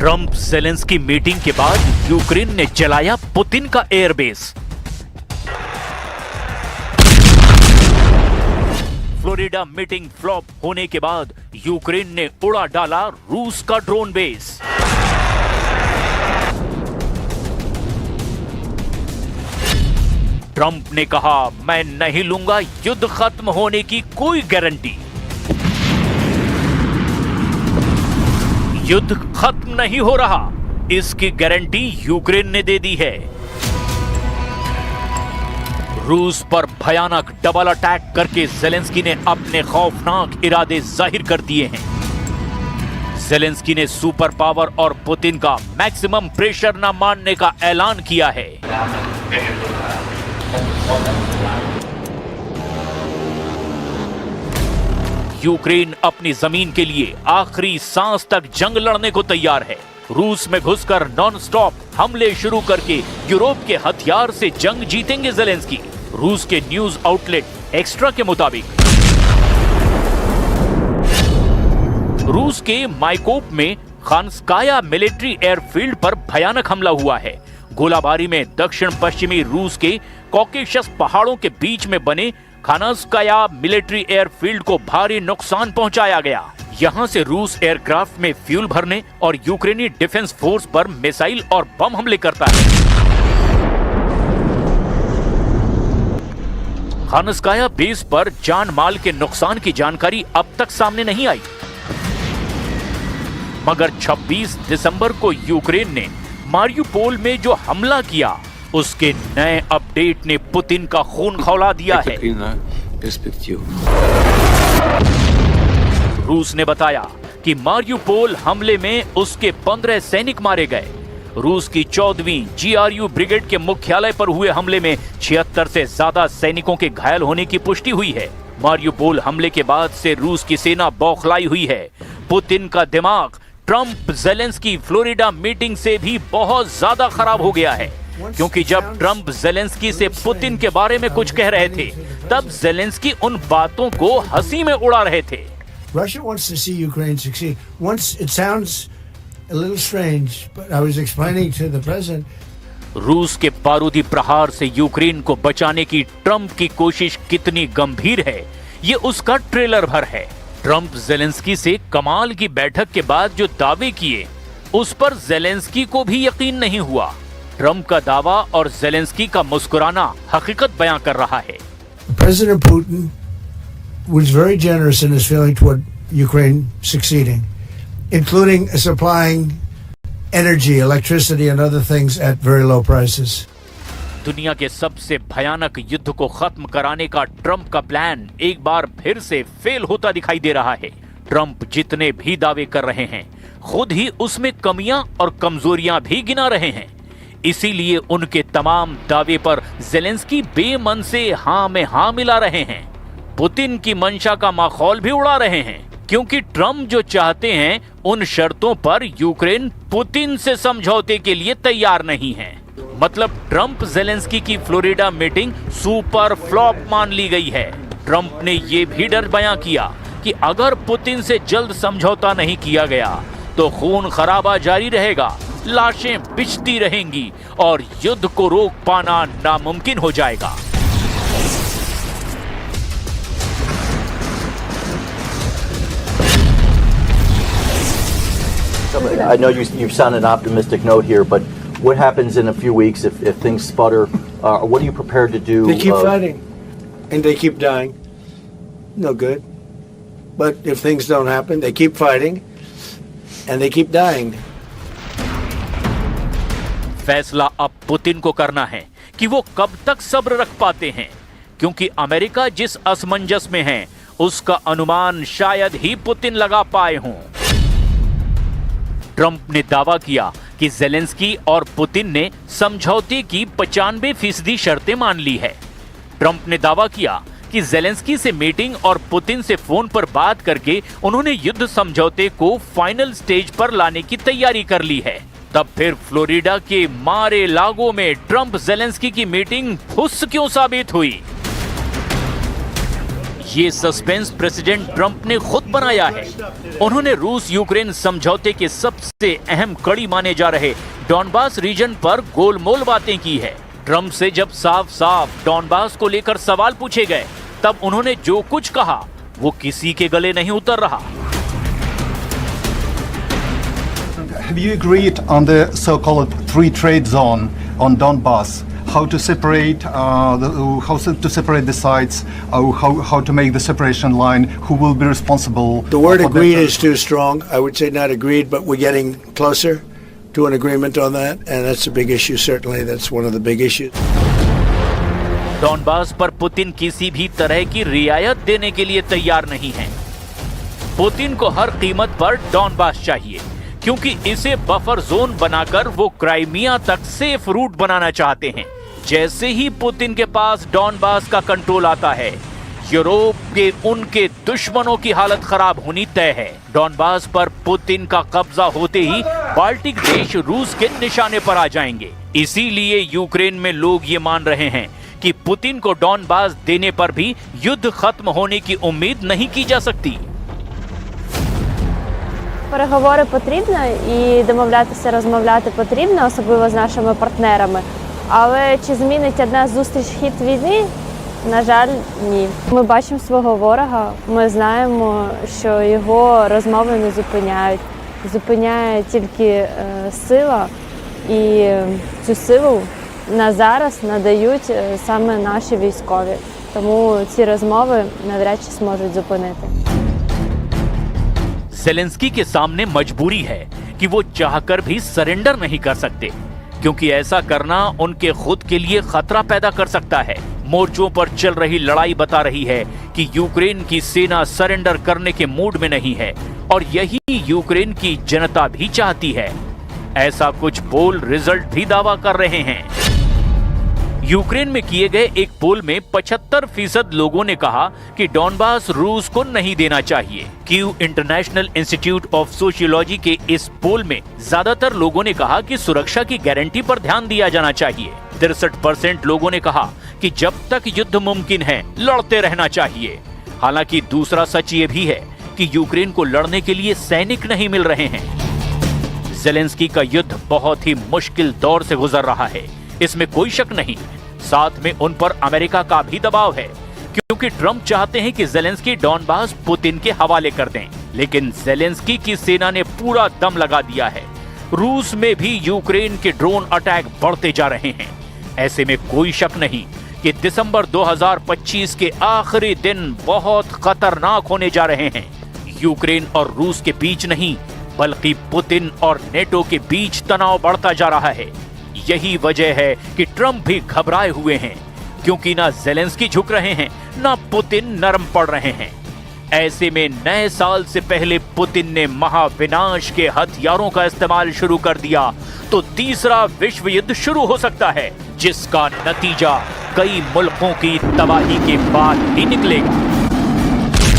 Trump Zelensky meeting के बाद Ukraine ने जलाया पुतिन का एयरबेस। फ्लोरिडा मीटिंग फ्लॉप होने के बाद यूक्रेन ने उड़ा डाला रूस का ड्रोन बेस। ट्रंप ने कहा, मैं नहीं लूंगा युद्ध खत्म होने की कोई गारंटी। युद्ध खत्म नहीं हो रहा, इसकी गारंटी यूक्रेन ने दे दी है। रूस पर भयानक डबल अटैक करके ज़ेलेंस्की ने अपने खौफनाक इरादे जाहिर कर दिए हैं। ज़ेलेंस्की ने सुपर पावर और पुतिन का मैक्सिमम प्रेशर न मानने का ऐलान किया है। यूक्रेन अपनी जमीन के लिए आखिरी सांस तक जंग लड़ने को तैयार है। रूस में घुसकर नॉन स्टॉप हमले शुरू करके यूरोप के हथियार से जंग जीतेंगे ज़ेलेंस्की। रूस के न्यूज आउटलेट एक्स्ट्रा के मुताबिक रूस के माइकोप में खानस्काया मिलिट्री एयरफील्ड पर भयानक हमला हुआ है। गोलाबारी में दक्षिण पश्चिमी रूस के कॉकेशस पहाड़ों के बीच में बने खानस्काया मिलिट्री एयरफील्ड को भारी नुकसान पहुंचाया गया। यहां से रूस एयरक्राफ्ट में फ्यूल भरने और यूक्रेनी डिफेंस फोर्स पर मिसाइल और बम हमले करता है। खानस्काया बेस पर जान माल के नुकसान की जानकारी अब तक सामने नहीं आई, मगर 26 दिसंबर को यूक्रेन ने मारियुपोल में जो हमला किया, उसके नए अपडेट ने पुतिन का खून खौला दिया है। रूस ने बताया कि मारियुपोल हमले में उसके 15 सैनिक मारे गए। रूस की 14वीं GRU ब्रिगेड के मुख्यालय पर हुए हमले में 76 से ज्यादा सैनिकों के घायल होने की पुष्टि हुई है। मारियुपोल हमले के बाद से रूस की सेना बौखलाई हुई है। पुतिन का दिमाग ट्रंप ज़ेलेंस्की फ्लोरिडा मीटिंग से भी बहुत ज्यादा खराब हो गया है, क्योंकि जब ट्रंप ज़ेलेंस्की से पुतिन के बारे में कुछ कह रहे थे, तब ज़ेलेंस्की उन बातों को हंसी में उड़ा रहे थे। Russia wants to see Ukraine succeed. Once it sounds a little strange, but I was explaining to the president. रूस के बारूदी प्रहार से यूक्रेन को बचाने की ट्रंप की कोशिश कितनी गंभीर है, ये उसका ट्रेलर भर है। ट्रंप ज़ेलेंस्की से कमाल की बैठक के बाद जो दावे किए, उस पर ज़ेलेंस्की को भी यकीन नहीं हुआ। ट्रंप का दावा और ज़ेलेंस्की का मुस्कुराना हकीकत बयां कर रहा है। President Putin was very generous in his feeling toward Ukraine succeeding, including supplying energy, electricity, and other things at very low prices. दुनिया के सबसे भयानक युद्ध को खत्म कराने का ट्रंप का प्लान एक बार फिर से फेल होता दिखाई दे रहा है। ट्रंप जितने भी दावे कर रहे हैं, खुद ही उसमें कमियां और कमजोरियां भी गिना रहे हैं। इसीलिए उनके तमाम दावे पर ज़ेलेंस्की बेमन से हाँ में हाँ मिला रहे हैं। पुतिन की मंशा का माखौल भी उड़ा रहे हैं, क्योंकि ट्रंप जो चाहते हैं, उन शर्तों पर यूक्रेन पुतिन से समझौते के लिए तैयार नहीं है। मतलब ट्रंप ज़ेलेंस्की की फ्लोरिडा मीटिंग सुपर फ्लॉप मान ली गई है। ट्रंप ने यह भी डर बयां किया कि अगर पुतिन से जल्द समझौता नहीं किया गया, तो खून खराबा जारी रहेगा, लाशें बिछती रहेंगी और युद्ध को रोक पाना नामुमकिन हो जाएगा। I know you sound an optimistic note here, but what happens in a few weeks if things sputter? What are you prepared to do? They keep fighting, and they keep dying. No good. But if things don't happen, they keep fighting, and they keep dying. फैसला अब Putin को करना है कि वो कब तक सब्र रख पाते हैं, क्योंकि अमेरिका जिस असमंजस में है, उसका अनुमान शायद ही पुतिन लगा पाए हों। ट्रंप ने दावा किया कि ज़ेलेंस्की और पुतिन ने समझौते की 95% शर्तें मान ली है। ट्रंप ने दावा किया कि ज़ेलेंस्की से मीटिंग और पुतिन से फोन पर बात करके उन्होंने युद्ध समझौते को फाइनल स्टेज पर लाने की तैयारी कर ली है। तब फिर फ्लोरिडा के मारे लागो में ट्रंप ज़ेलेंस्की की मीटिंग फुस क्यों साबित हुई? ये सस्पेंस प्रेसिडेंट ट्रंप ने खुद बनाया है। उन्होंने रूस यूक्रेन समझौते के सबसे अहम कड़ी माने जा रहे डॉनबास रीजन पर गोलमोल बातें की है। ट्रंप से जब साफ साफ डॉनबास को लेकर सवाल पूछे गए, तब उन्होंने जो कुछ कहा वो किसी के गले नहीं उतर रहा। Have you agreed on the so-called free trade zone on Donbass? How to separate the sites? How to make the separation line? Who will be responsible? The word agreed is too strong. I would say not agreed, but we're getting closer to an agreement on that, and that's a big issue. Certainly, that's one of the big issues. Donbas पर Putin किसी भी तरह की रियायत देने के लिए तैयार नहीं है। पुतिन को हर कीमत पर डॉनबास चाहिए, क्योंकि इसे बफर जोन बनाकर वो क्राइमिया तक सेफ रूट बनाना चाहते हैं। जैसे ही पुतिन के पास डॉनबास का कंट्रोल आता है, यूरोप के उनके दुश्मनों की हालत खराब होनी तय है। डॉनबास पर पुतिन का कब्जा होते ही बाल्टिक देश रूस के निशाने पर आ जाएंगे। इसीलिए यूक्रेन में लोग ये मान रहे हैं कि पुतिन को डॉनबास देने पर भी युद्ध खत्म होने की उम्मीद नहीं की जा सकती। Переговори потрібно і домовлятися, розмовляти потрібно, особливо з нашими партнерами. Але чи змінить одна зустріч хід війни? На жаль, ні. Ми бачимо свого ворога, ми знаємо, що його розмови не зупиняють. Зупиняє тільки сила, і цю силу на зараз надають саме наші військові. Тому ці розмови навряд чи зможуть зупинити. ज़ेलेंस्की के सामने मजबूरी है कि वो चाहकर भी सरेंडर नहीं कर सकते, क्योंकि ऐसा करना उनके खुद के लिए खतरा पैदा कर सकता है। मोर्चों पर चल रही लड़ाई बता रही है कि यूक्रेन की सेना सरेंडर करने के मूड में नहीं है, और यही यूक्रेन की जनता भी चाहती है। ऐसा कुछ पोल रिजल्ट भी दावा कर रहे हैं। यूक्रेन में किए गए एक पोल में 75% लोगों ने कहा कि डॉनबास रूस को नहीं देना चाहिए। Kyiv international institute of sociology के इस पोल में ज्यादातर लोगों ने कहा कि सुरक्षा की गारंटी पर ध्यान दिया जाना चाहिए। 63% लोगों ने कहा कि जब तक युद्ध मुमकिन है लड़ते रहना चाहिए। हालांकि दूसरा सच ये भी है कि यूक्रेन को लड़ने के लिए सैनिक नहीं मिल रहे हैं। ज़ेलेंस्की का युद्ध बहुत ही मुश्किल दौर से गुजर रहा है, इसमें कोई शक नहीं। साथ में उन पर अमेरिका का भी दबाव है, क्योंकि ट्रंप चाहते हैं कि ज़ेलेंस्की डॉनबास पुतिन के हवाले कर दें। लेकिन ज़ेलेंस्की की सेना ने पूरा दम लगा दिया है। रूस में भी यूक्रेन के ड्रोन अटैक बढ़ते जा रहे हैं। ऐसे में कोई शक नहीं कि दिसंबर 2025 के आखिरी दिन बहुत खतरनाक होने जा रहे हैं। यूक्रेन और रूस के बीच नहीं, बल्कि पुतिन और नेटो के बीच तनाव बढ़ता जा रहा है। यही वजह है कि ट्रंप भी घबराए हुए हैं, क्योंकि ना ज़ेलेंस्की झुक रहे हैं, ना पुतिन नरम पड़ रहे हैं। ऐसे में नए साल से पहले पुतिन ने महाविनाश के हथियारों का इस्तेमाल शुरू कर दिया तो तीसरा विश्व युद्ध शुरू हो सकता है, जिसका नतीजा कई मुल्कों की तबाही के बाद ही निकलेगा।